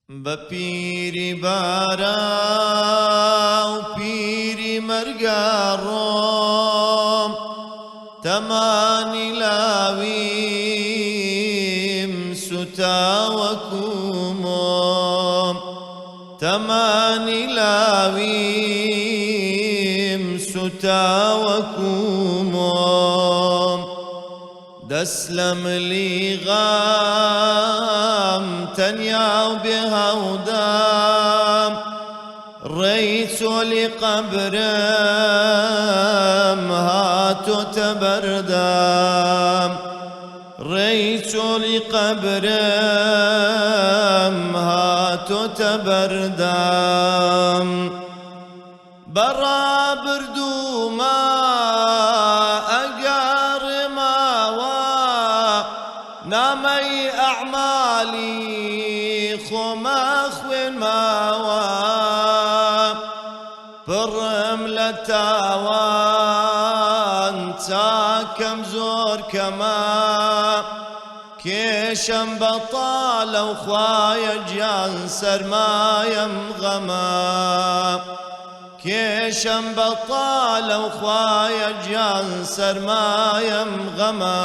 بەپیری بارا و پیری مەرگە ڕۆم تەمانی لاویم سوتا وەکو مۆم تەمانی لاویم سوتا وەکو مۆم دەست لە ملی غام تەنیا و بێهەودام ڕێی چۆلی قەبرم هاتۆتە بەردام ڕێی چۆلی قەبرم هاتۆتە بەردام بەڕابردوومە نامەی ئەعمالی خۆمە خوێنماوە پڕم لە تاوان چاکەم زۆر کەمە کێشەم بەتاڵە و خوایە گیان سەرمایەم غەمە کێشەم بەتاڵە و خوایە گیان سەرمایەم غەمە